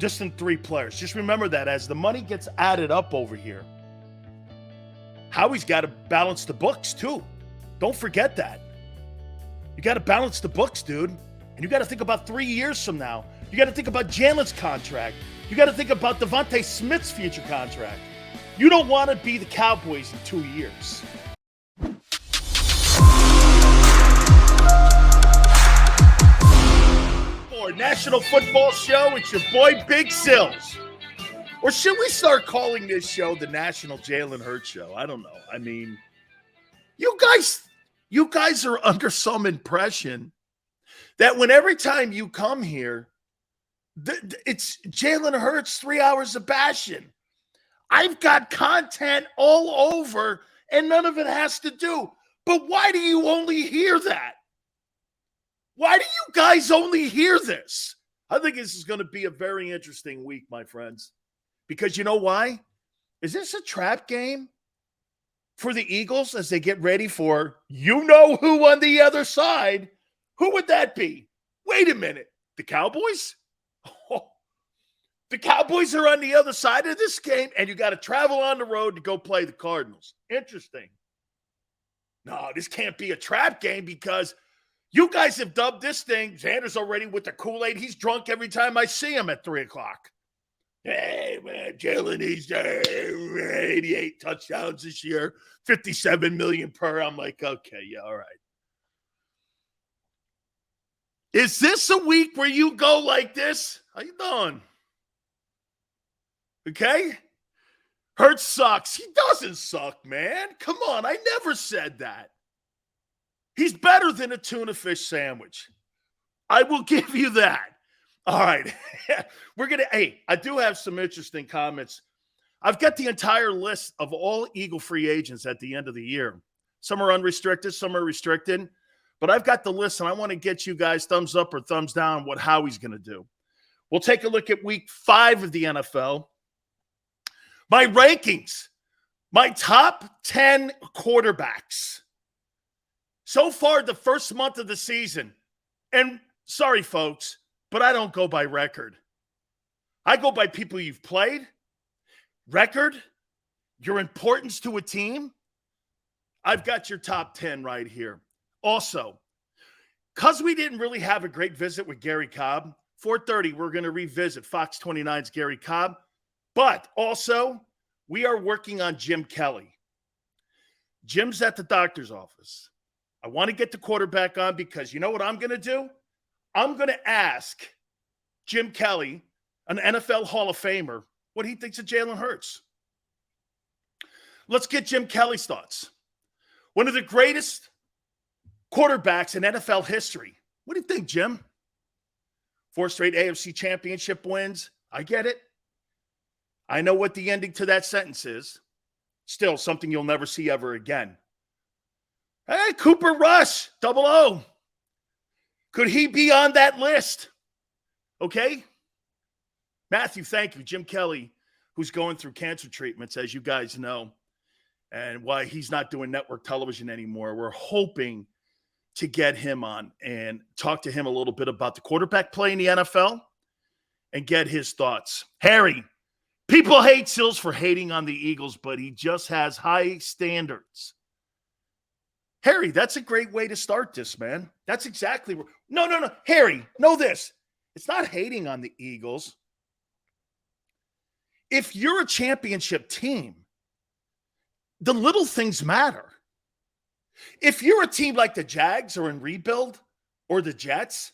distant three players. Just remember that as the money gets added up over here, Howie's got to balance the books too. Don't forget that. You got to balance the books, dude. And you got to think about 3 years from now. You got to think about Jalen's contract. You got to think about Devonta Smith's future contract. You don't want to be the Cowboys in 2 years. For National Football Show, it's your boy Big Sills. Or should we start calling this show the National Jalen Hurts Show? I don't know. I mean, you guys are under some impression that when every time you come here, it's Jalen Hurts 3 hours of bashing. I've got content all over, and none of it has to do. But why do you only hear that? Why do you guys only hear this? I think this is going to be a very interesting week, my friends. Because you know why? Is this a trap game for the Eagles as they get ready for you-know-who on the other side? Who would that be? Wait a minute. The Cowboys? Oh, the Cowboys are on the other side of this game, and you got to travel on the road to go play the Cardinals. Interesting. No, this can't be a trap game because you guys have dubbed this thing. Xander's already with the Kool-Aid. He's drunk every time I see him at 3 o'clock. Hey, man, Jalen, he's 88 touchdowns this year, 57 million per. I'm like, okay, yeah, all right. Is this a week where you go like this? How you doing? Okay? Hurts sucks. He doesn't suck, man. Come on, I never said that. He's better than a tuna fish sandwich. I will give you that. All right. I do have some interesting comments. I've got the entire list of all Eagle free agents at the end of the year. Some are unrestricted, some are restricted. But I've got the list, and I want to get you guys thumbs up or thumbs down what Howie's going to do. We'll take a look at week 5 of the NFL. My rankings, my top 10 quarterbacks. So far, the first month of the season. And sorry, folks, but I don't go by record. I go by people you've played, record, your importance to a team. I've got your top 10 right here. Also, because we didn't really have a great visit with Gary Cobb, 4:30, we're going to revisit Fox 29's Gary Cobb. But also, we are working on Jim Kelly. Jim's at the doctor's office. I want to get the quarterback on because you know what I'm going to do? I'm going to ask Jim Kelly, an NFL Hall of Famer, what he thinks of Jalen Hurts. Let's get Jim Kelly's thoughts. One of the greatest quarterbacks in NFL history. What do you think, Jim? 4 straight AFC championship wins. I get it. I know what the ending to that sentence is. Still something you'll never see ever again. Hey, Cooper Rush, 00. Could he be on that list? Okay. Matthew, thank you. Jim Kelly, who's going through cancer treatments, as you guys know, and why he's not doing network television anymore. We're hoping to get him on and talk to him a little bit about the quarterback play in the NFL and get his thoughts. Harry, people hate Sills for hating on the Eagles, but he just has high standards. Harry, that's a great way to start this, man. That's exactly where. No. Harry, know this. It's not hating on the Eagles. If you're a championship team, the little things matter. If you're a team like the Jags or in rebuild or the Jets,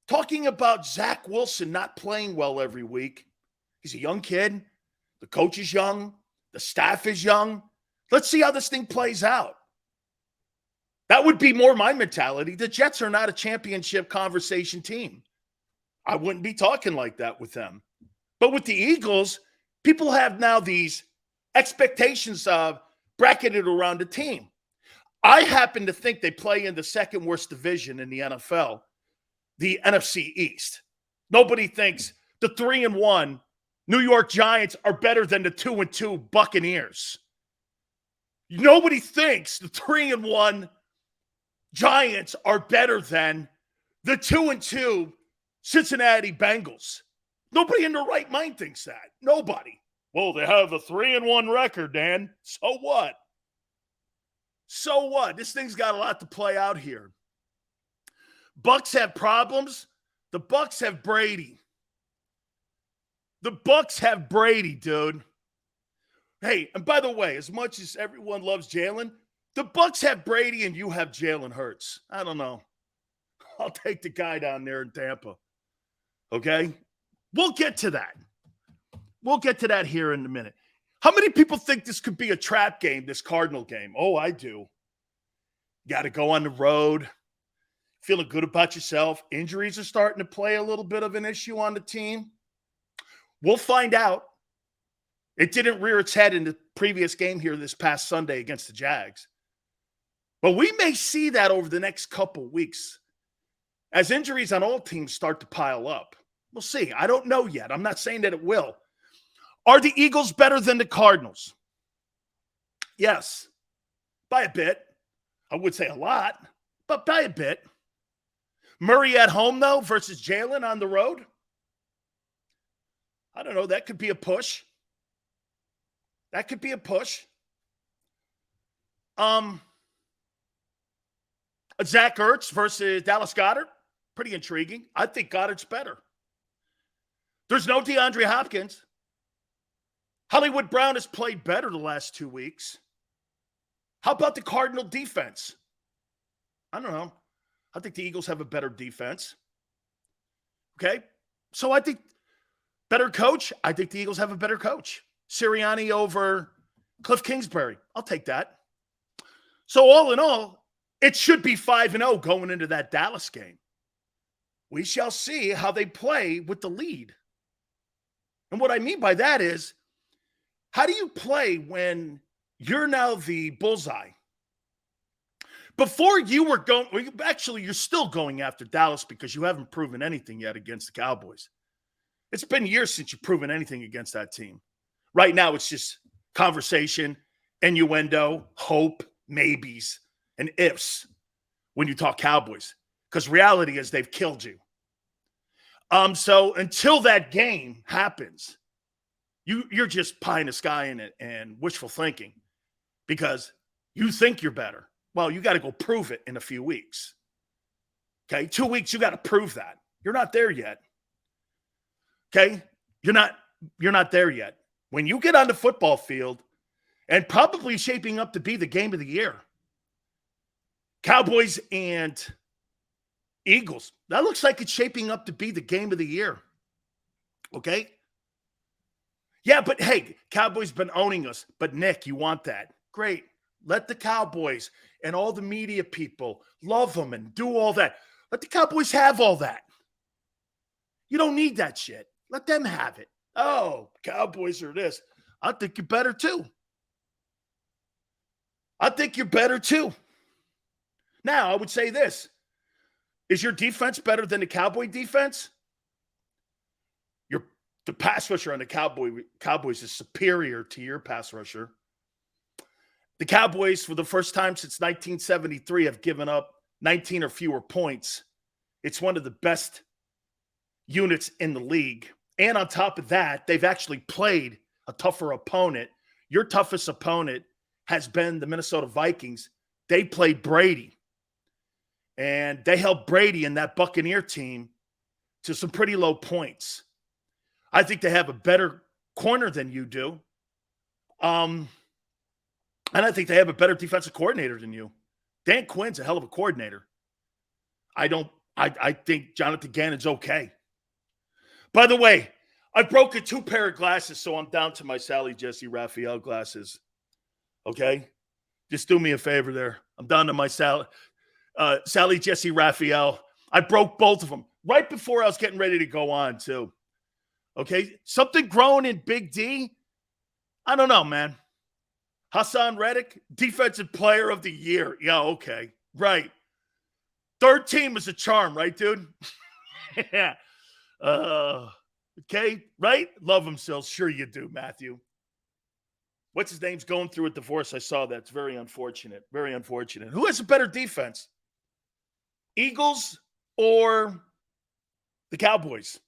talking about Zach Wilson not playing well every week, he's a young kid, the coach is young, the staff is young. Let's see how this thing plays out. That would be more my mentality. The Jets are not a championship conversation team. I wouldn't be talking like that with them. But with the Eagles, people have now these expectations of bracketed around the team. I happen to think they play in the second worst division in the NFL, the NFC East. Nobody thinks the 3-1 New York Giants are better than the 2-2 Buccaneers. Nobody thinks the 3-1 Giants are better than the 2-2 Cincinnati Bengals. Nobody in their right mind thinks that. Nobody. Well, they have a 3-1 record, Dan. So what? So what? This thing's got a lot to play out here. Bucks have problems. The Bucks have Brady. The Bucks have Brady, dude. Hey, and by the way, as much as everyone loves Jalen, the Bucks have Brady and you have Jalen Hurts. I don't know. I'll take the guy down there in Tampa. Okay? We'll get to that. We'll get to that here in a minute. How many people think this could be a trap game, this Cardinal game? Oh, I do. Got to go on the road. Feeling good about yourself. Injuries are starting to play a little bit of an issue on the team. We'll find out. It didn't rear its head in the previous game here this past Sunday against the Jags. But we may see that over the next couple weeks as injuries on all teams start to pile up. We'll see. I don't know yet. I'm not saying that it will. Are the Eagles better than the Cardinals? Yes. By a bit. I would say a lot, but by a bit. Murray at home, though, versus Jalen on the road? I don't know. That could be a push. That could be a push. Zach Ertz versus Dallas Goedert? Pretty intriguing. I think Goddard's better. There's no DeAndre Hopkins. Hollywood Brown has played better the last 2 weeks. How about the Cardinal defense? I don't know. I think the Eagles have a better defense. Okay? So I think better coach. I think the Eagles have a better coach. Sirianni over Cliff Kingsbury. I'll take that. So all in all, it should be 5-0 going into that Dallas game. We shall see how they play with the lead. And what I mean by that is, how do you play when you're now the bullseye? Before you were going, actually, you're still going after Dallas because you haven't proven anything yet against the Cowboys. It's been years since you've proven anything against that team. Right now, it's just conversation, innuendo, hope, maybes, and ifs when you talk Cowboys. Because reality is they've killed you. So until that game happens, you're just pie in the sky in it and wishful thinking because you think you're better. Well, you got to go prove it in a few weeks. Okay, 2 weeks, you got to prove that. You're not there yet. Okay, you're not there yet. When you get on the football field, and probably shaping up to be the game of the year, Cowboys and Eagles, that looks like it's shaping up to be the game of the year. Okay? Yeah, but hey, Cowboys been owning us. But Nick, you want that. Great. Let the Cowboys and all the media people love them and do all that. Let the Cowboys have all that. You don't need that shit. Let them have it. Oh, Cowboys are this. I think you're better too. I think you're better too. Now, I would say this. Is your defense better than the Cowboy defense? The pass rusher on the Cowboys is superior to your pass rusher. The Cowboys, for the first time since 1973, have given up 19 or fewer points. It's one of the best units in the league. And on top of that, they've actually played a tougher opponent. Your toughest opponent has been the Minnesota Vikings. They played Brady. And they held Brady and that Buccaneer team to some pretty low points. I think they have a better corner than you do. And I think they have a better defensive coordinator than you. Dan Quinn's a hell of a coordinator. I think Jonathan Gannon's okay. By the way, I broke a 2 pair of glasses, so I'm down to my Sally Jesse Raphael glasses. Okay? Just do me a favor there. I'm down to my Sally Jesse Raphael. I broke both of them right before I was getting ready to go on, too. Okay? Something growing in Big D? I don't know, man. Hassan Reddick, Defensive Player of the Year. Yeah, okay. Right. Third team is a charm, right, dude? Yeah. Okay, right? Love him still. Sure you do, Matthew. What's his name's going through a divorce? I saw that. It's very unfortunate. Very unfortunate. Who has a better defense? Eagles or The Cowboys.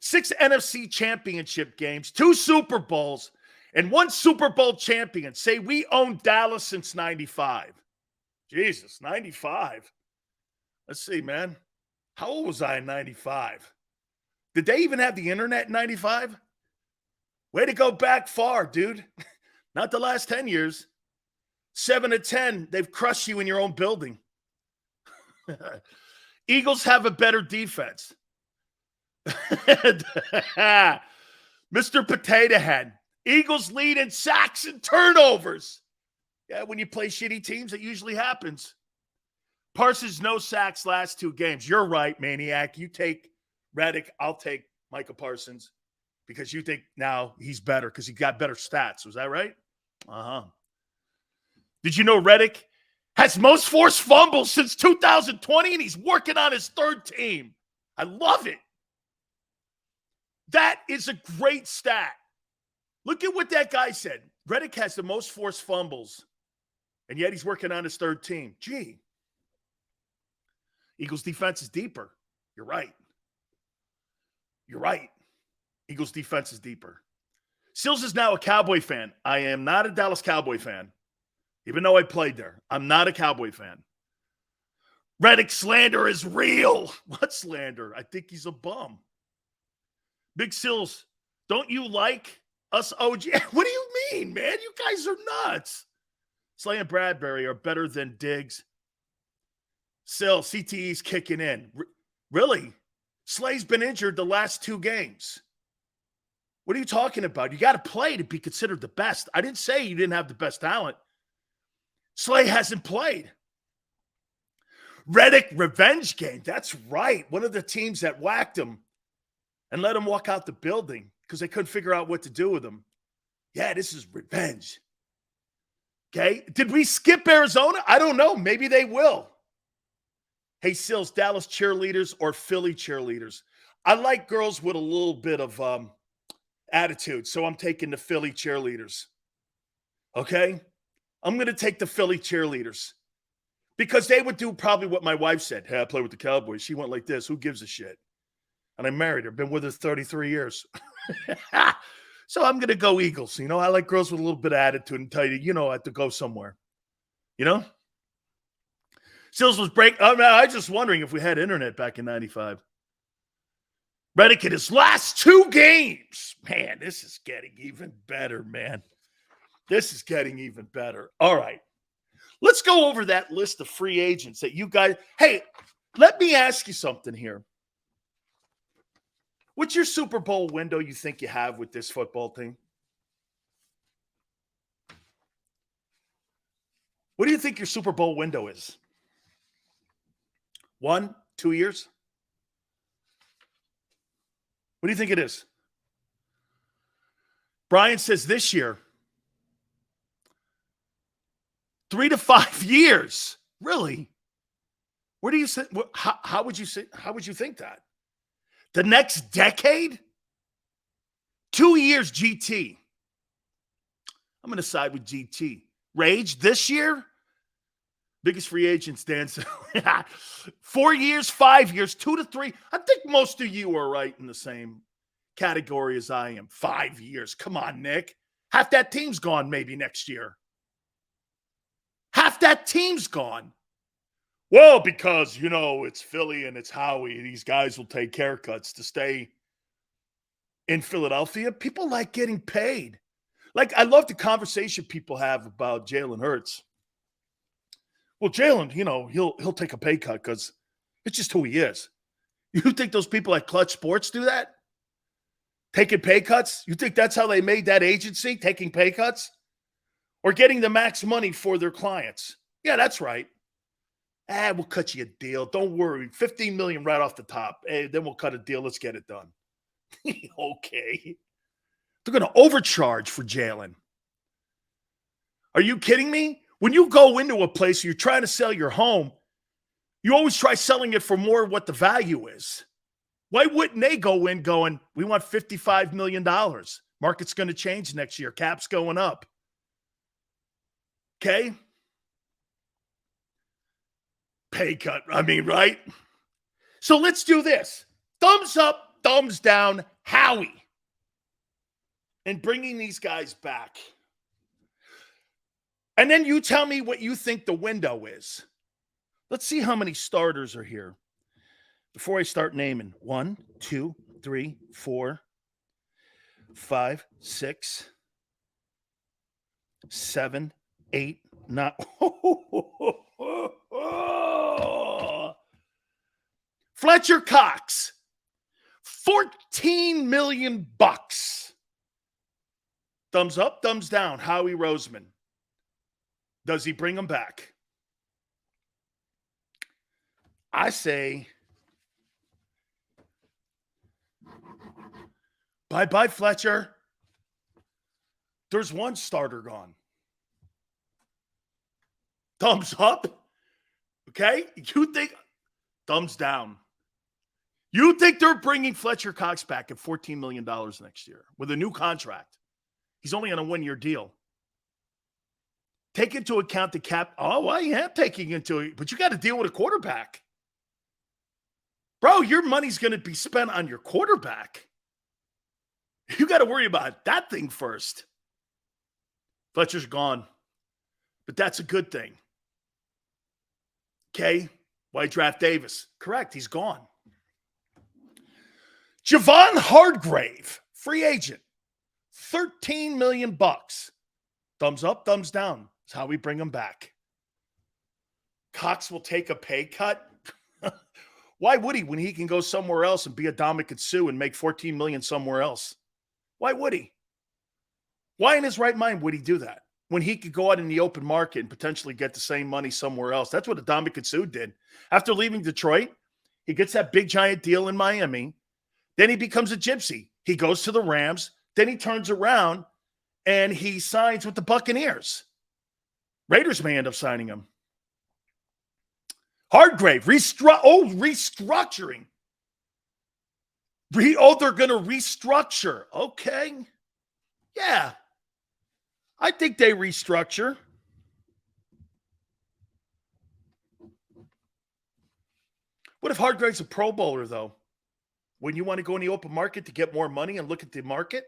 6 NFC championship games, 2 Super Bowls, and 1 Super Bowl champion. Say we owned Dallas since 95. Jesus, 95. Let's see, man. How old was I in 95? Did they even have the internet in 95? Way to go back far, dude. Not the last 10 years. 7 to 10, they've crushed you in your own building. Eagles have a better defense. Mr. Potato Head. Eagles lead in sacks and turnovers. Yeah, when you play shitty teams, it usually happens. Parsons, no sacks last 2 games. You're right, Maniac. You take Reddick. I'll take Micah Parsons because you think now he's better because he got better stats. Was that right? Uh-huh. Did you know Reddick has most forced fumbles since 2020 and he's working on his 3rd team? I love it. That is a great stat. Look at what that guy said. Reddick has the most forced fumbles, and yet he's working on his 3rd team. Gee. Eagles defense is deeper. You're right. You're right. Eagles defense is deeper. Sills is now a Cowboy fan. I am not a Dallas Cowboy fan, even though I played there. I'm not a Cowboy fan. Reddick slander is real. What slander? I think he's a bum. Big Sills, don't you like us OG? What do you mean, man? You guys are nuts. Slay and Bradbury are better than Diggs. Sill, CTE's kicking in. Really? Slay's been injured the last 2 games. What are you talking about? You got to play to be considered the best. I didn't say you didn't have the best talent. Slay hasn't played. Reddick revenge game. That's right. One of the teams that whacked him and let him walk out the building because they couldn't figure out what to do with him. Yeah, this is revenge. Okay? Did we skip Arizona? I don't know. Maybe they will. Hey, Sills, Dallas cheerleaders or Philly cheerleaders? I like girls with a little bit of attitude, so I'm taking the Philly cheerleaders. Okay? I'm going to take the Philly cheerleaders because they would do probably what my wife said. Hey, I play with the Cowboys. She went like this. Who gives a shit? And I married her. Been with her 33 years. So I'm going to go Eagles. You know, I like girls with a little bit of attitude and tell you, you know, I have to go somewhere. You know? Sills was I was just wondering if we had internet back in 95. Reddick in his last 2 games. Man, this is getting even better, man. This is getting even better. All right. Let's go over that list of free agents that you guys. Hey, let me ask you something here. What's your Super Bowl window you think you have with this football team? What do you think your Super Bowl window is? 1, 2 years? What do you think it is? Brian says this year. 3 to 5 years. Really? Where do you say? How would you say? How would you think that? The next decade? 2 years, GT. I'm going to side with GT. Rage this year? Biggest free agents, Dan. 4 years, 5 years, 2 to 3. I think most of you are right in the same category as I am. 5 years. Come on, Nick. Half that team's gone maybe next year. Half that team's gone. Well, because, you know, it's Philly and it's Howie. These guys will take haircuts to stay in Philadelphia. People like getting paid. Like, I love the conversation people have about Jalen Hurts. Well, Jalen, you know, he'll take a pay cut because it's just who he is. You think those people at Clutch Sports do that? Taking pay cuts? You think that's how they made that agency, taking pay cuts? Or getting the max money for their clients? Yeah, that's right. We'll cut you a deal. Don't worry. $15 million right off the top. Then we'll cut a deal. Let's get it done. Okay. They're going to overcharge for Jalen. Are you kidding me? When you go into a place, you're trying to sell your home, you always try selling it for more what the value is. Why wouldn't they go in going, we want $55 million. Market's going to change next year. Cap's going up. Okay? Pay cut. I mean, right? So let's do this. Thumbs up, thumbs down, Howie. And bringing these guys back. And then you tell me what you think the window is. Let's see how many starters are here. Before I start naming. 1, 2, 3, 4, 5, 6, 7, 8, 9. Fletcher Cox, $14 million. Thumbs up, thumbs down. Howie Roseman. Does he bring him back? I say, bye-bye, Fletcher. There's one starter gone. Thumbs up. Okay? You think, thumbs down. You think they're bringing Fletcher Cox back at $14 million next year with a new contract? He's only on a one-year deal. Take into account the cap. Oh, I am taking into it, but you got to deal with a quarterback. Bro, your money's going to be spent on your quarterback. You got to worry about that thing first. Fletcher's gone, but that's a good thing. Okay? Why draft Davis? Correct, he's gone. Javon Hargrave, free agent, $13 million. Thumbs up, thumbs down. That's how we bring him back. Cox will take a pay cut. Why would he when he can go somewhere else and be a Dominican Sue and make $14 million somewhere else? Why would he? Why in his right mind would he do that when he could go out in the open market and potentially get the same money somewhere else? That's what Dominican Sue did. After leaving Detroit, he gets that big giant deal in Miami. Then he becomes a gypsy. He goes to the Rams. Then he turns around and he signs with the Buccaneers. Raiders may end up signing him. Hargrave, restructuring. They're going to restructure. Okay. Yeah. I think they restructure. What if Hargrave's a Pro Bowler, though? When you want to go in the open market to get more money and look at the market?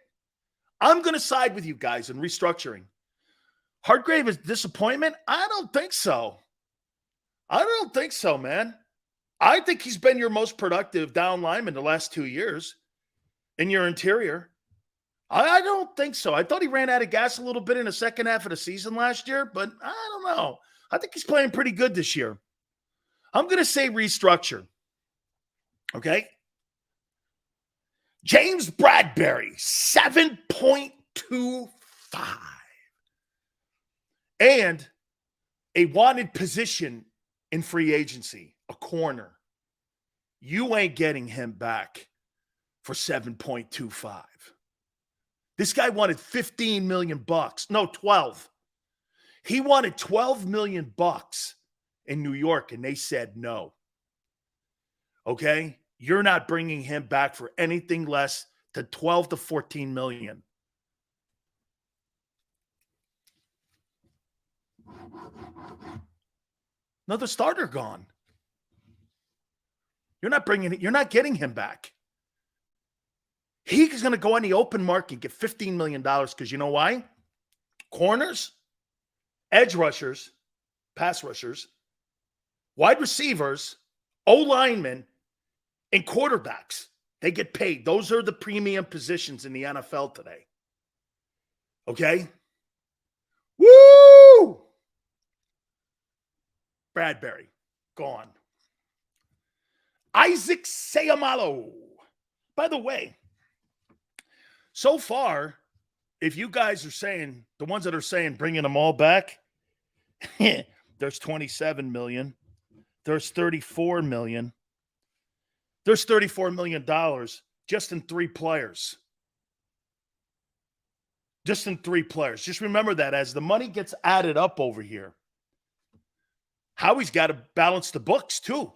I'm going to side with you guys in restructuring. Hargrave is disappointment? I don't think so. I don't think so, man. I think he's been your most productive down lineman the last 2 years in your interior. I don't think so. I thought he ran out of gas a little bit in the second half of the season last year, but I don't know. I think he's playing pretty good this year. I'm going to say restructure. Okay? James Bradbury, 7.25. And a wanted position in free agency, a corner. You ain't getting him back for 7.25. This guy wanted $15 million. No, 12. He wanted $12 million in New York, and they said no. Okay? You're not bringing him back for anything less than 12 to 14 million. Another starter gone. You're not getting him back. He's going to go on the open market and get $15 million because you know why? Corners, edge rushers, pass rushers, wide receivers, O-linemen, and quarterbacks. They get paid. Those are the premium positions in the NFL today. Okay? Woo! Bradbury, gone. Isaac Seumalo. By the way, so far, if you guys are saying, the ones that are saying bringing them all back, there's 27 million. There's 34 million. There's $34 million just in 3 players. Just in 3 players. Just remember that as the money gets added up over here, Howie's got to balance the books too.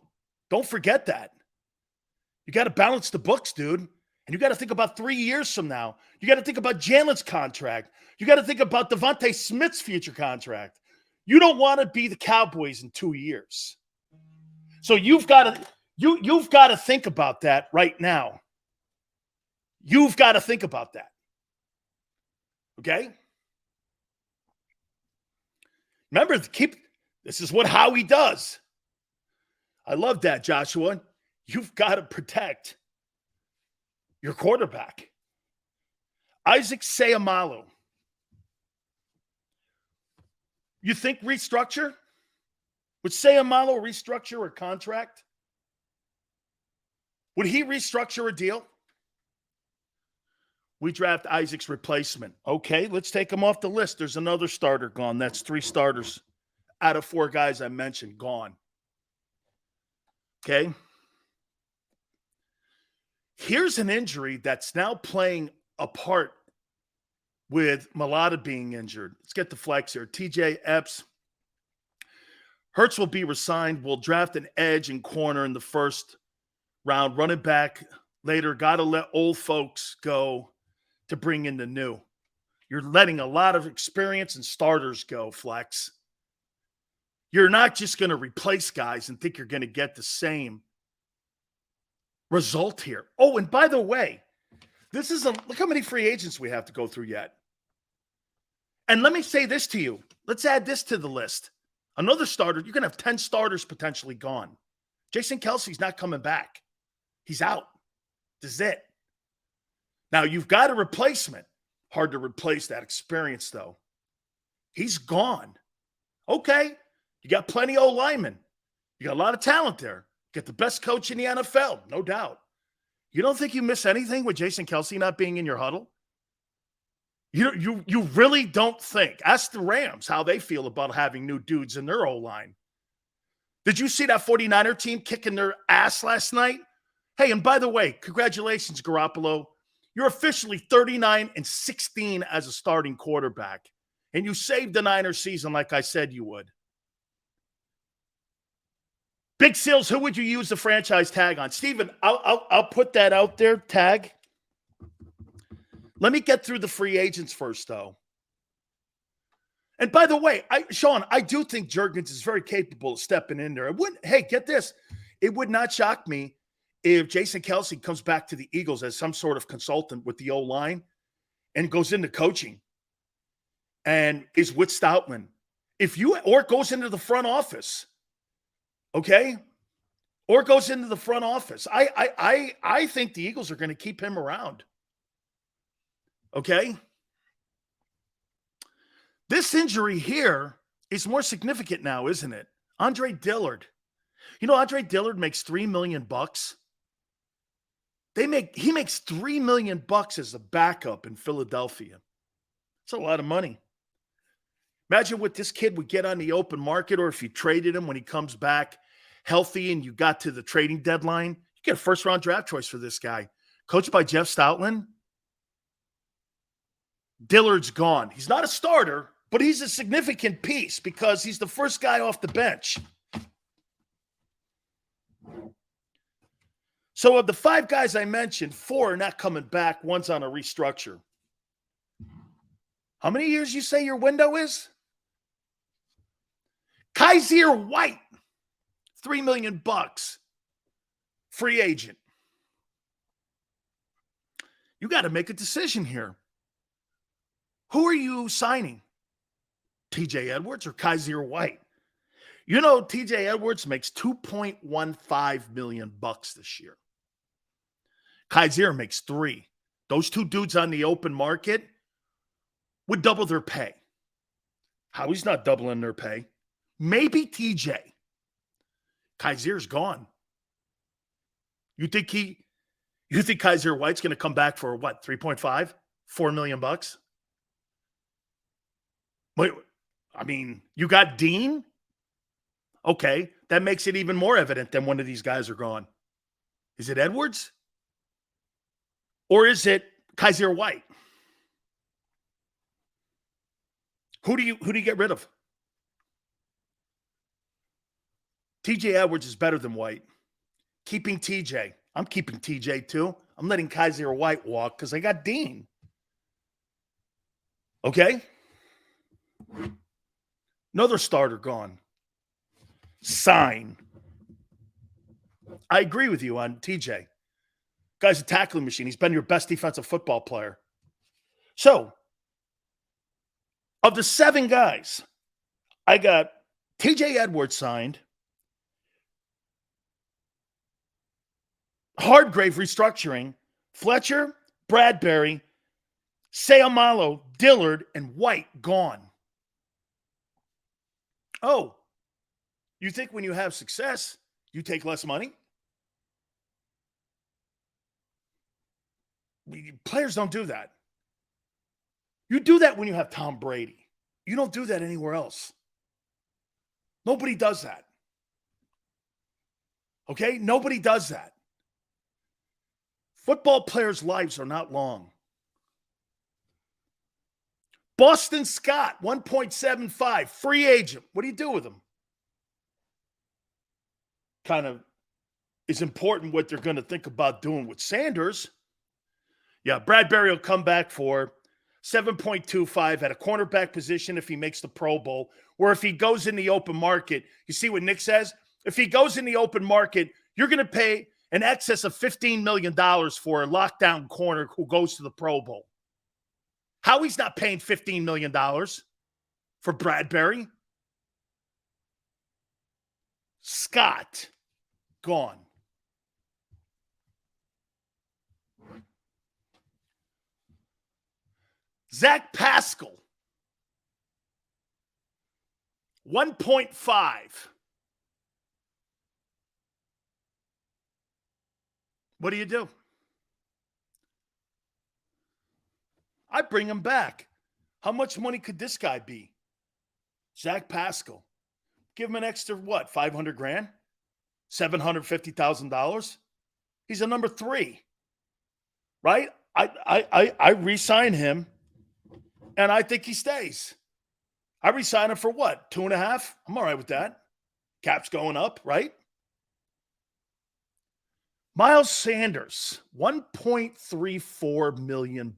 Don't forget that. You got to balance the books, dude. And you got to think about 3 years from now. You got to think about Jalen's contract. You got to think about Devonta Smith's future contract. You don't want to be the Cowboys in 2 years. So you've got You've got to think about that right now. You've got to think about that. Okay? Remember, this is what Howie does. I love that, Joshua. You've got to protect your quarterback. Isaac Seumalo. You think restructure? Would Seumalo restructure a contract? Would he restructure a deal? We draft Isaac's replacement. Okay, let's take him off the list. There's another starter gone. That's 3 starters out of 4 guys I mentioned gone. Okay. Here's an injury that's now playing a part with Mailata being injured. Let's get the flex here. TJ Epps. Hurts will be resigned. We'll draft an edge and corner in the first round. Running back later. Got to let old folks go to bring in the new. You're letting a lot of experience and starters go, Flex. You're not just going to replace guys and think you're going to get the same result here. Oh, and by the way, look how many free agents we have to go through yet. And let me say this to you. Let's add this to the list. Another starter, you're going to have 10 starters potentially gone. Jason Kelce's not coming back. He's out. This is it. Now, you've got a replacement. Hard to replace that experience, though. He's gone. Okay. You got plenty of linemen. You got a lot of talent there. Get the best coach in the NFL, no doubt. You don't think you miss anything with Jason Kelce not being in your huddle? You really don't think. Ask the Rams how they feel about having new dudes in their O-line. Did you see that 49er team kicking their ass last night? Hey, and by the way, congratulations, Garoppolo. You're officially 39-16 as a starting quarterback. And you saved the Niners season like I said you would. Big Seals, who would you use the franchise tag on? Steven, I'll put that out there, tag. Let me get through the free agents first, though. And by the way, Sean, I do think Juergens is very capable of stepping in there. Hey, get this. It would not shock me if Jason Kelce comes back to the Eagles as some sort of consultant with the O-line and goes into coaching and is with Stoutland. Or goes into the front office. Okay? Or goes into the front office. I think the Eagles are going to keep him around. Okay? This injury here is more significant now, isn't it? Andre Dillard. You know, Andre Dillard makes $3 million. He makes $3 million as a backup in Philadelphia. It's a lot of money. Imagine what this kid would get on the open market, or if you traded him when he comes back healthy and you got to the trading deadline. You get a first-round draft choice for this guy. Coached by Jeff Stoutland. Dillard's gone. He's not a starter, but he's a significant piece because he's the first guy off the bench. So of the 5 guys I mentioned, 4 are not coming back. One's on a restructure. How many years you say your window is? Kaiser White, $3 million. Free agent. You got to make a decision here. Who are you signing? TJ Edwards or Kaiser White? You know, TJ Edwards makes $2.15 million this year. Kaiser makes 3. Those 2 dudes on the open market would double their pay. Howie's not doubling their pay. Maybe TJ. Kaiser's gone. You think Kaiser White's going to come back for what? 3.5? $4 million? Wait, I mean, you got Dean? Okay, that makes it even more evident than one of these guys are gone. Is it Edwards? Or is it Kaiser White? Who do you get rid of? TJ Edwards is better than White. Keeping TJ. I'm keeping TJ too. I'm letting Kaiser White walk because I got Dean. Okay? Another starter gone. Sign. I agree with you on TJ. Guy's a tackling machine. He's been your best defensive football player. So, of the 7 guys, I got TJ Edwards signed, Hardgrave restructuring, Fletcher, Bradbury, Seumalo, Dillard, and White gone. Oh, you think when you have success, you take less money? Players don't do that. You do that when you have Tom Brady. You don't do that anywhere else. Nobody does that. Okay? Nobody does that. Football players' lives are not long. Boston Scott, 1.75, free agent. What do you do with him? Kind of is important what they're going to think about doing with Sanders. Yeah, Bradbury will come back for 7.25 at a cornerback position if he makes the Pro Bowl, or if he goes in the open market. You see what Nick says? If he goes in the open market, you're going to pay an excess of $15 million for a lockdown corner who goes to the Pro Bowl. Howie's not paying $15 million for Bradbury. Scott, gone. Zach Pascal, 1.5. What do you do? I bring him back. How much money could this guy be? Zach Pascal. Give him an extra, what, 500 grand? $750,000? He's a number 3. Right? I re-sign him, and I think he stays. I re-sign him for what? 2.5? I'm all right with that. Cap's going up, right? Miles Sanders, $1.34 million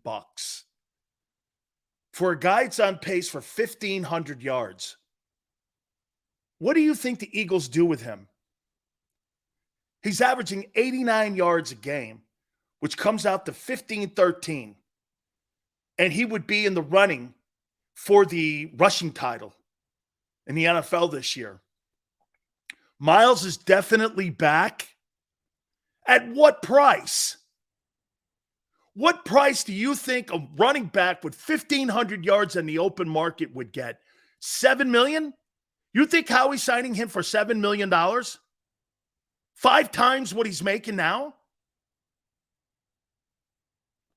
for a guy that's on pace for 1,500 yards. What do you think the Eagles do with him? He's averaging 89 yards a game, which comes out to 15-13. And he would be in the running for the rushing title in the NFL this year. Miles is definitely back. At what price? What price do you think a running back with 1,500 yards in the open market would get? $7 million? You think Howie's signing him for $7 million? 5 times what he's making now?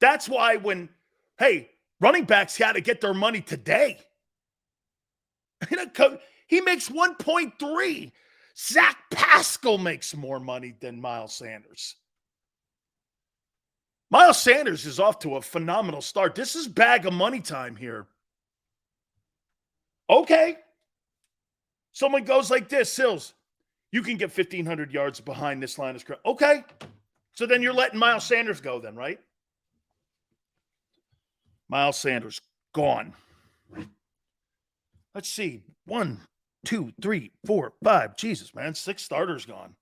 That's why running backs got to get their money today. He makes 1.3. Zach Pascal makes more money than Miles Sanders. Miles Sanders is off to a phenomenal start. This is bag of money time here. Okay. Someone goes like this, Sills, you can get 1,500 yards behind this line of scrimmage. Okay. So then you're letting Miles Sanders go then, right? Miles Sanders, gone. Let's see. 1, 2, 3, 4, 5. Jesus, man. 6 starters gone.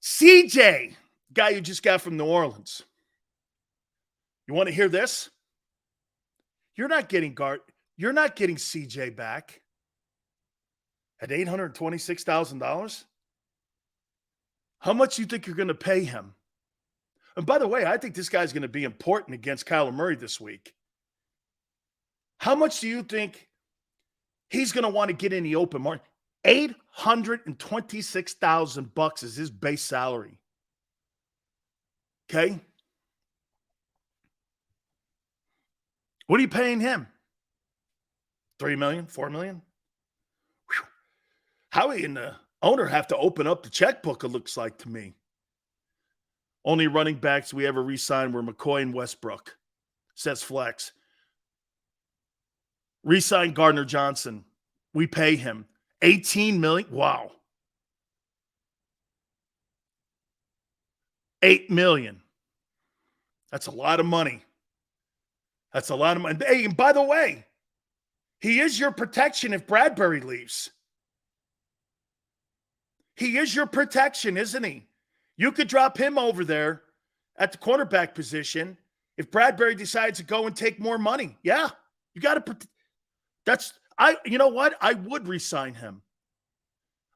CJ, guy you just got from New Orleans. You want to hear this? You're not getting CJ back at $826,000. How much do you think you're going to pay him? And by the way, I think this guy's going to be important against Kyler Murray this week. How much do you think he's going to want to get in the open market? $826,000 is his base salary. Okay? What are you paying him? $3 million, $4 million? Whew. Howie and the owner have to open up the checkbook, it looks like to me. Only running backs we ever re-signed were McCoy and Westbrook, says Flex. Re-signed Gardner Johnson. We pay him $18 million. Wow. $8 million. That's a lot of money. That's a lot of money. Hey, and by the way, he is your protection if Bradbury leaves. He is your protection, isn't he? You could drop him over there at the cornerback position if Bradbury decides to go and take more money. Yeah, you got to. You know what? I would resign him.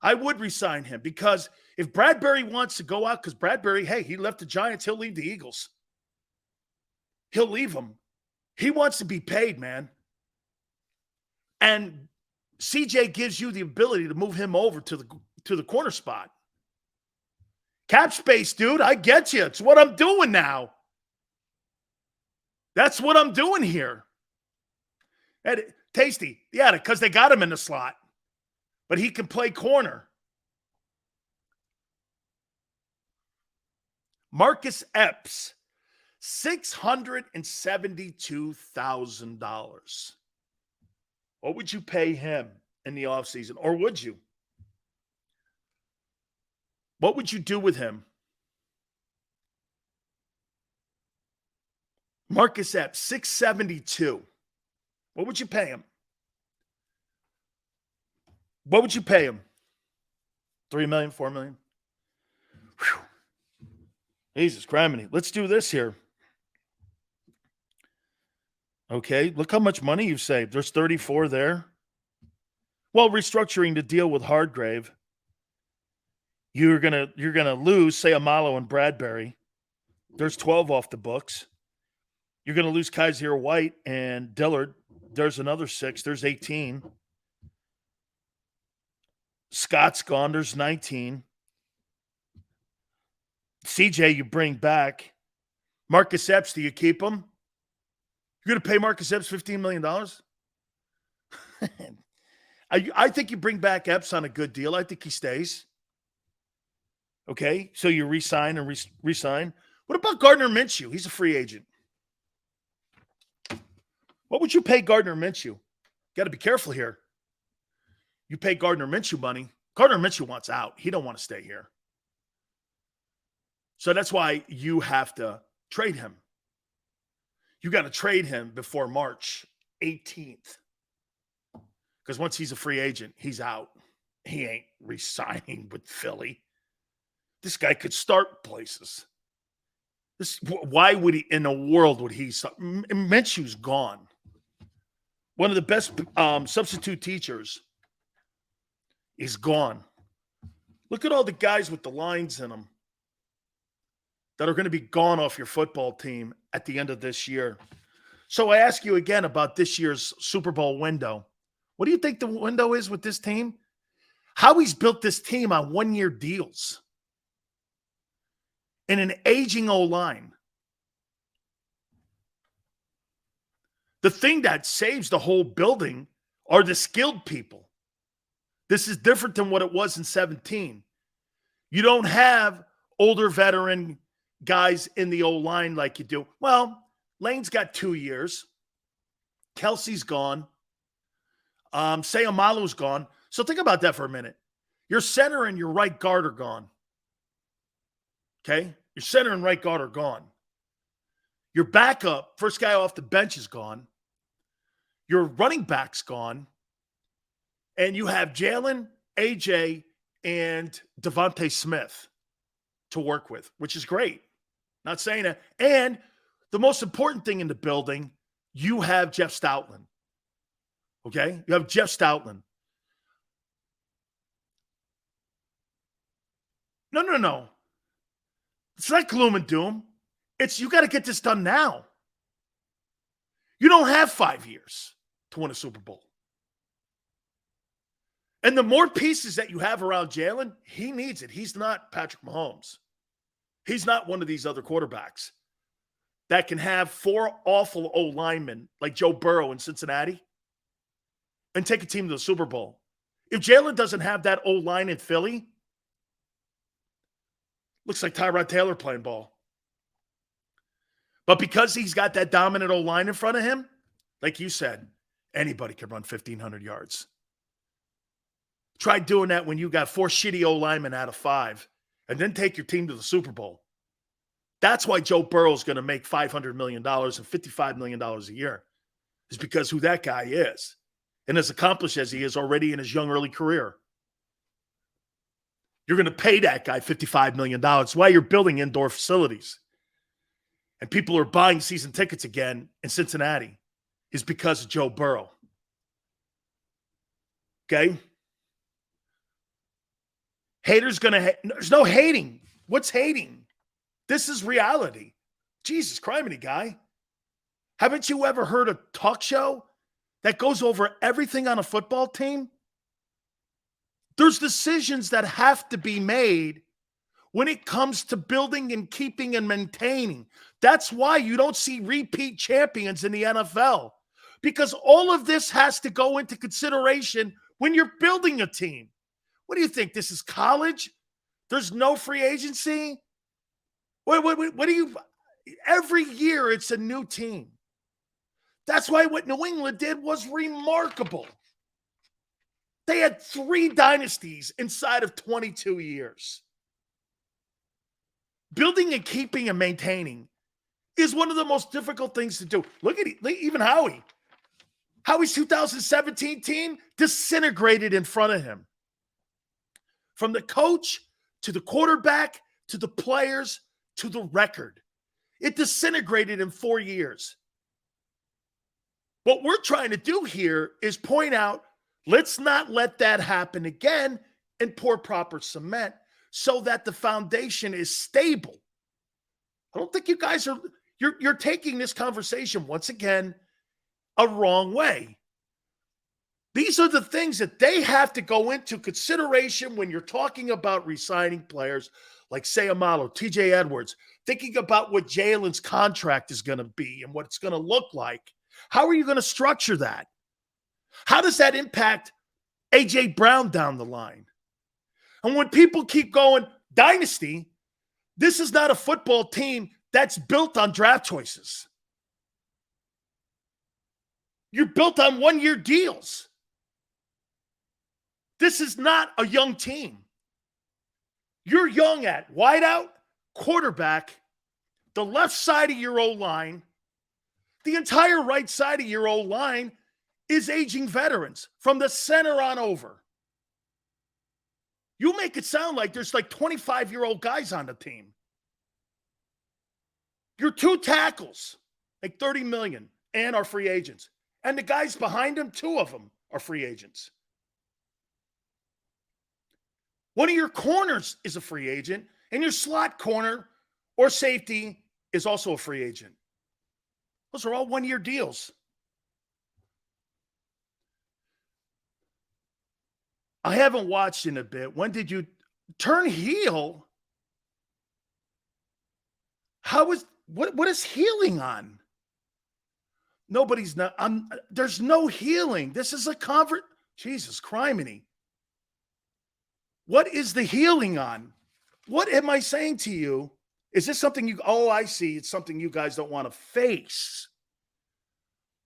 I would resign him because if Bradbury wants to go out, because Bradbury, hey, he left the Giants, he'll leave the Eagles. He'll leave them. He wants to be paid, man. And CJ gives you the ability to move him over to the corner spot. Cap space, dude. I get you. It's what I'm doing now. That's what I'm doing here. And Tasty. Yeah, because they got him in the slot. But he can play corner. Marcus Epps, $672,000. What would you pay him in the offseason? Or would you? What would you do with him? Marcus Epps, $672,000. What would you pay him? What would you pay him? $3 million, $4 million? Whew. Jesus criminy. Let's do this here. Okay, look how much money you've saved. There's 34 there. Well, restructuring the deal with Hargrave, you're gonna lose, say, Amalo and Bradbury. There's 12 off the books. You're gonna lose Kaiser White and Dillard. There's another 6. There's 18. Scott's gone. There's 19. CJ, you bring back. Marcus Epps, do you keep him? You're going to pay Marcus Epps $15 million? I think you bring back Epps on a good deal. I think he stays. Okay, so you re-sign and re-sign. What about Gardner Minshew? He's a free agent. What would you pay Gardner Minshew? Got to be careful here. You pay Gardner Minshew money. Gardner Minshew wants out. He don't want to stay here. So that's why you have to trade him. You got to trade him before March 18th. Because once he's a free agent, he's out. He ain't re-signing with Philly. This guy could start places. Why would he, in the world, would he? Minshew's gone. One of the best substitute teachers is gone. Look at all the guys with the lines in them that are going to be gone off your football team at the end of this year. So I ask you again about this year's Super Bowl window. What do you think the window is with this team? Howie's built this team on one-year deals and an aging O-line. The thing that saves the whole building are the skilled people. This is different than what it was in 17. You don't have older veteran guys in the O-line like you do. Well, Lane's got 2 years. Kelsey's gone. Sayamalu's gone. So think about that for a minute. Your center and your right guard are gone. Okay? Your center and right guard are gone. Your backup, first guy off the bench, is gone. Your running back's gone. And you have Jalen, AJ, and Devonta Smith to work with, which is great. Not saying that. And the most important thing in the building, you have Jeff Stoutland. Okay? You have Jeff Stoutland. No. It's not gloom and doom. It's you got to get this done now. You don't have 5 years to win a Super Bowl. And the more pieces that you have around Jalen, he needs it. He's not Patrick Mahomes. He's not one of these other quarterbacks that can have 4 awful O-linemen like Joe Burrow in Cincinnati and take a team to the Super Bowl. If Jalen doesn't have that O-line in Philly, looks like Tyrod Taylor playing ball. But because he's got that dominant O-line in front of him, like you said, anybody can run 1,500 yards. Try doing that when you got 4 shitty O-linemen out of 5 and then take your team to the Super Bowl. That's why Joe Burrow's going to make $500 million and $55 million a year, is because who that guy is and as accomplished as he is already in his young early career. You're going to pay that guy $55 million. That's why you're building indoor facilities. And people are buying season tickets again in Cincinnati is because of Joe Burrow. Okay? Haters going to there's no hating. What's hating? This is reality. Jesus Christ, guy. Haven't you ever heard a talk show that goes over everything on a football team? There's decisions that have to be made when it comes to building and keeping and maintaining. That's why you don't see repeat champions in the NFL, because all of this has to go into consideration when you're building a team. What do you think? This is college? There's no free agency? What do you – every year it's a new team. That's why what New England did was remarkable. They had 3 dynasties inside of 22 years. Building and keeping and maintaining is one of the most difficult things to do. Look at even Howie. Howie's 2017 team disintegrated in front of him. From the coach to the quarterback to the players to the record. It disintegrated in 4 years. What we're trying to do here is point out, let's not let that happen again and pour proper cement so that the foundation is stable. I don't think you guys are, you're taking this conversation once again a wrong way. These are the things that they have to go into consideration when you're talking about re-signing players like Sayamalo, TJ Edwards, thinking about what Jalen's contract is going to be and what it's going to look like. How are you going to structure that? How does that impact A.J. Brown down the line? And when people keep going, dynasty, this is not a football team that's built on draft choices. You're built on one-year deals. This is not a young team. You're young at wideout, quarterback, the left side of your O-line, the entire right side of your O-line is aging veterans from the center on over. You make it sound like there's like 25-year-old guys on the team. Your 2 tackles, like $30 million, and are free agents. And the guys behind them, 2 of them are free agents. One of your corners is a free agent, and your slot corner or safety is also a free agent. Those are all one-year deals. I haven't watched in a bit. When did you turn heel? What is healing on? There's no healing. This is a convert. Jesus criminy. What is the healing on? What am I saying to you? Is this something I see. It's something you guys don't want to face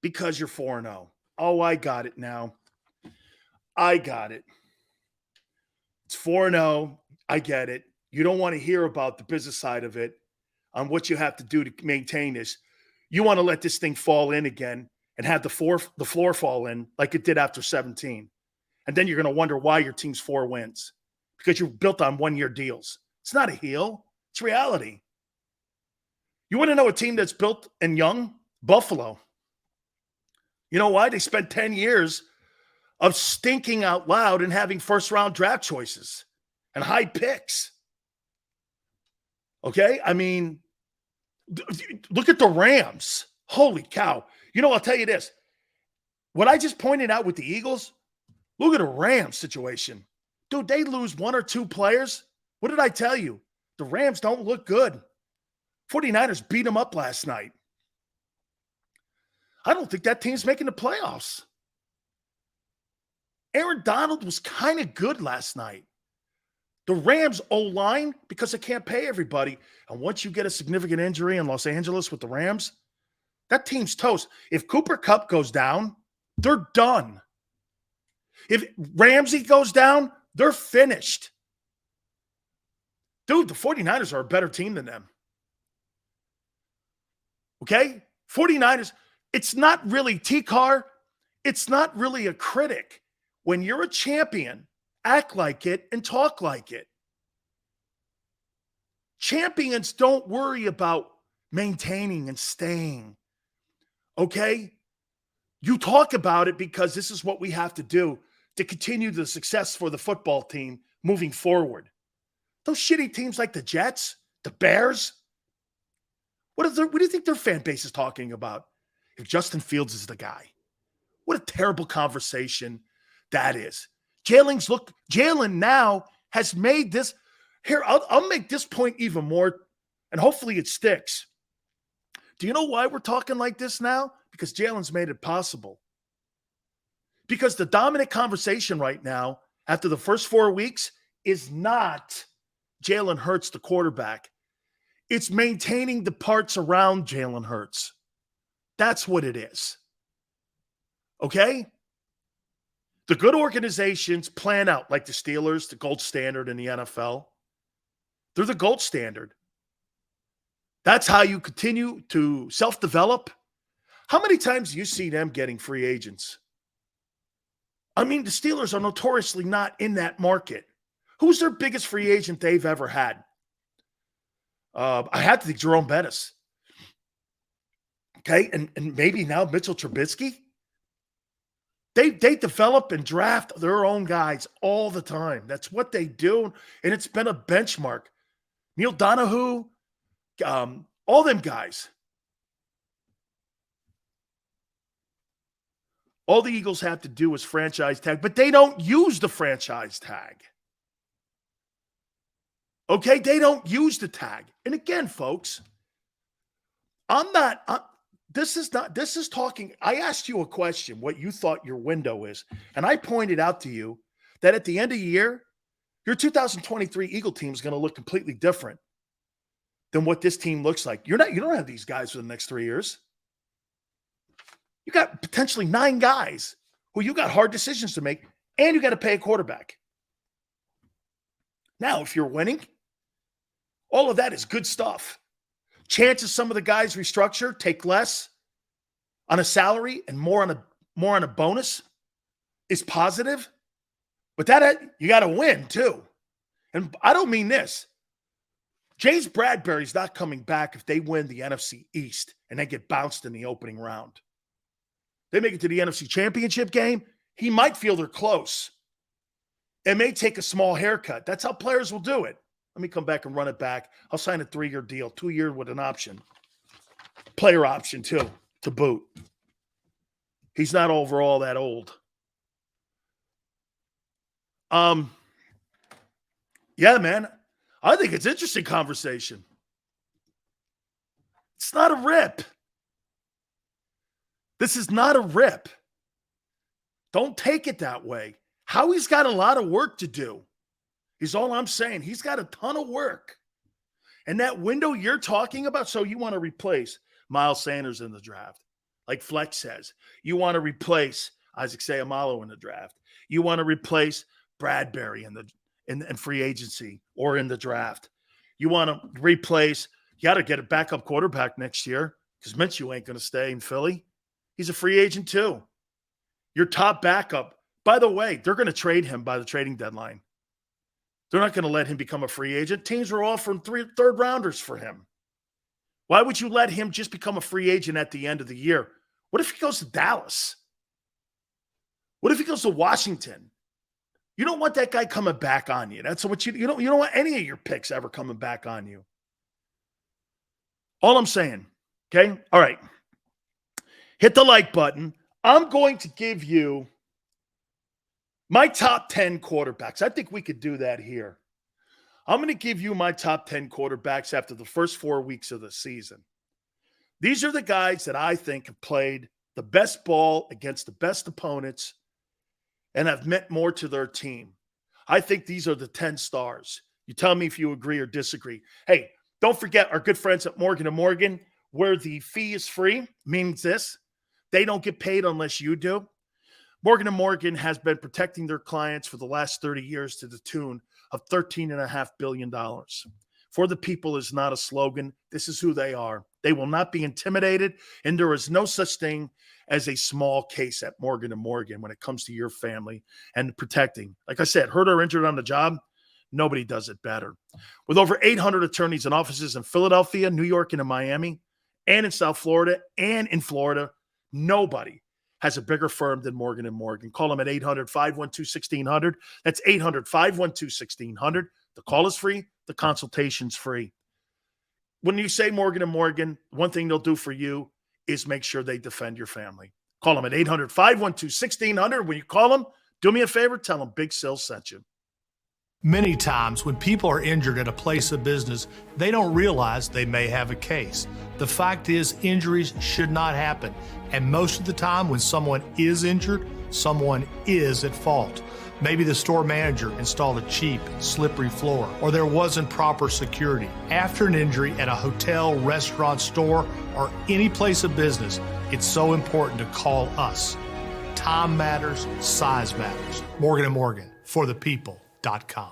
because you're 4-0. Oh, I got it now. I got it. It's 4-0. I get it. You don't want to hear about the business side of it on what you have to do to maintain this. You want to let this thing fall in again and have the floor fall in like it did after 17. And then you're going to wonder why your team's 4 wins because you're built on one-year deals. It's not a heel. It's reality. You want to know a team that's built and young? Buffalo. You know why? They spent 10 years of stinking out loud and having first-round draft choices and high picks. Okay? I mean, look at the Rams. Holy cow. You know, I'll tell you this. What I just pointed out with the Eagles, look at a Rams situation. Dude, they lose 1 or 2 players. What did I tell you? The Rams don't look good. 49ers beat them up last night. I don't think that team's making the playoffs. Aaron Donald was kind of good last night. The Rams O-line, because they can't pay everybody. And once you get a significant injury in Los Angeles with the Rams, that team's toast. If Cooper Kupp goes down, they're done. If Ramsey goes down, they're finished. Dude, the 49ers are a better team than them. Okay? 49ers, it's not really T-Car. It's not really a critic. When you're a champion, act like it and talk like it. Champions don't worry about maintaining and staying. Okay? You talk about it because this is what we have to do to continue the success for the football team moving forward. Those shitty teams like the Jets, the Bears, what do you think their fan base is talking about if Justin Fields is the guy? What a terrible conversation that is. Jalen now has made this. Here, I'll make this point even more, and hopefully it sticks. Do you know why we're talking like this now? Because Jalen's made it possible. Because the dominant conversation right now, after the first 4 weeks, is not Jalen Hurts, the quarterback. It's maintaining the parts around Jalen Hurts. That's what it is. Okay? The good organizations plan out, like the Steelers, the gold standard in the NFL. They're the gold standard. That's how you continue to self-develop. How many times do you see them getting free agents? I mean, the Steelers are notoriously not in that market. Who's their biggest free agent they've ever had? I had to think Jerome Bettis. Okay, and maybe now Mitchell Trubisky. They develop and draft their own guys all the time. That's what they do, and it's been a benchmark. Neil Donahue, all them guys. All the Eagles have to do is franchise tag, but they don't use the franchise tag. Okay, they don't use the tag. And again, folks, this is talking. I asked you a question, what you thought your window is. And I pointed out to you that at the end of the year, your 2023 Eagle team is going to look completely different than what this team looks like. You don't have these guys for the next 3 years. You got potentially 9 guys who you got hard decisions to make, and you got to pay a quarterback. Now, if you're winning, all of that is good stuff. Chances some of the guys restructure, take less on a salary and more on a bonus is positive. But that you got to win too. And I don't mean this. James Bradbury's not coming back if they win the NFC East and they get bounced in the opening round. They make it to the NFC Championship game, he might feel they're close. It may take a small haircut. That's how players will do it. Let me come back and run it back. I'll sign a 3-year deal, 2-year with an option. Player option, too, to boot. He's not overall that old. Yeah, man. I think it's interesting conversation. It's not a rip. This is not a rip. Don't take it that way. Howie's got a lot of work to do. Is all I'm saying. He's got a ton of work. And that window you're talking about, so you want to replace Miles Sanders in the draft, like Flex says. You want to replace Isaac Seumalo in the draft. You want to replace Bradbury in free agency or in the draft. You want to replace, you got to get a backup quarterback next year because Minshew ain't going to stay in Philly. He's a free agent too. Your top backup. By the way, they're going to trade him by the trading deadline. They're not going to let him become a free agent. Teams were offering third rounders for him. Why would you let him just become a free agent at the end of the year? What if he goes to Dallas? What if he goes to Washington? You don't want that guy coming back on you. That's what you don't want any of your picks ever coming back on you. All I'm saying, okay? All right. Hit the like button. I'm going to give you my top 10 quarterbacks. I think we could do that here. I'm going to give you my top 10 quarterbacks after the first 4 weeks of the season. These are the guys that I think have played the best ball against the best opponents and have meant more to their team. I think these are the 10 stars. You tell me if you agree or disagree. Hey, don't forget our good friends at Morgan & Morgan, where the fee is free, means this. They don't get paid unless you do. Morgan & Morgan has been protecting their clients for the last 30 years to the tune of $13.5 billion. For the people is not a slogan. This is who they are. They will not be intimidated, and there is no such thing as a small case at Morgan & Morgan when it comes to your family and protecting. Like I said, hurt or injured on the job, Nobody does it better. With over 800 attorneys and offices in Philadelphia, New York, and in Miami, and in South Florida, and in Florida, nobody has a bigger firm than Morgan & Morgan. Call them at 800-512-1600. That's 800-512-1600. The call is free. The consultation's free. When you say Morgan & Morgan, one thing they'll do for you is make sure they defend your family. Call them at 800-512-1600. When you call them, do me a favor, tell them Big Sil sent you. Many times when people are injured at a place of business, they don't realize they may have a case. The fact is, injuries should not happen. And most of the time when someone is injured, someone is at fault. Maybe the store manager installed a cheap, slippery floor, or there wasn't proper security. After an injury at a hotel, restaurant, store, or any place of business, it's so important to call us. Time matters, size matters. Morgan & Morgan, for the people.com.